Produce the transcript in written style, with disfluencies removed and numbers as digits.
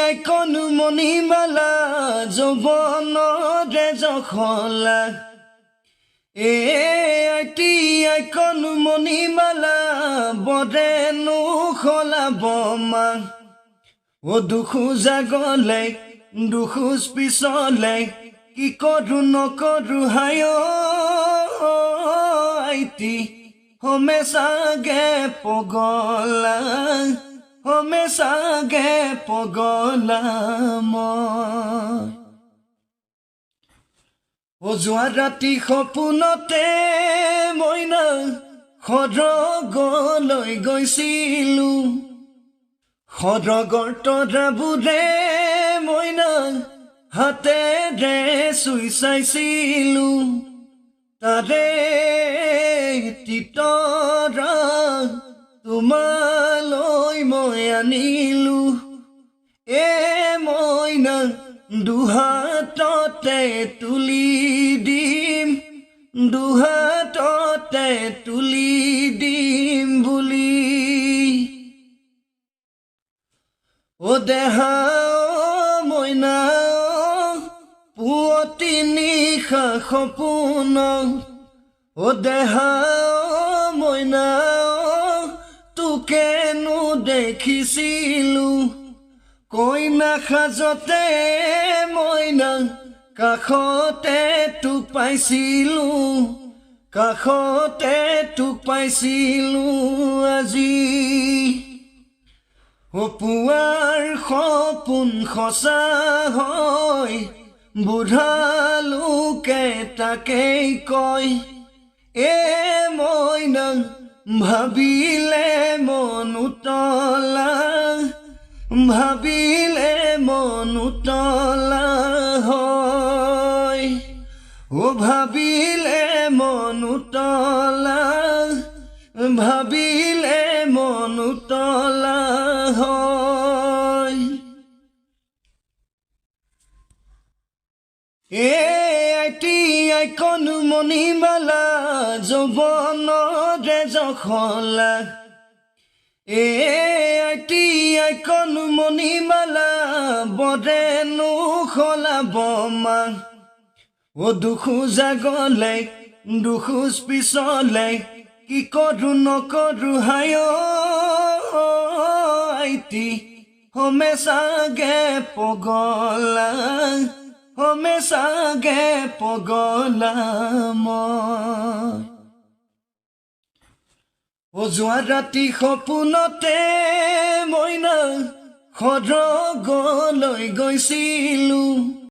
icon মণিমালা যৌৱনৰে জখলা আইটি আইকন মণিমালা বৰেনো খলাব মা দুখোজা গলে দুখোজ পিছলে কি কৰো নকৰো হায় আইটি হমেশাগে পগলা হমেশাগে পগলা মই যোৱা ৰাতি সপোনতে মইনা সৰগলৈ গৈছিলো সৰগৰ তৰাবোৰে মইনা হাতেৰে চুই চাইছিলো তাৰে তিতৰা তোমালৈ মই আনিলো মইনা দুহাততে তুলি দিম দুহাততে তুলি দিম বুলি দেহা মইনা পুৱতি নিশা সপোন দেহা মইনা তোকেনো দেখিছিলো কইনা সাজতে মইনা কাষতে তোক পাইছিলো কাষতে তোক পাইছিলো আজি পুৱাৰ সপোন সঁচা হয় বুঢ়া লোকে তাকেই কয় মইনা ভাবিলে মন উতলা ভাবিলে মন উতলা হয় ভাবিলে মন উতলা ভাবিলে মন উতলা হয় আইটি আইকন মণিমালা যৌৱনৰে জখলা আইটি আইকন মণিমালা বৰেনো খলাব মা দুখোজা গলে দুখোজ পিছলে কি কৰো নকৰো হায় আইটি হমেশাগে পগলা হমেশাগে পগলা মই যোৱা ৰাতি সপোনতে মইনা সৰগলৈ গৈছিলো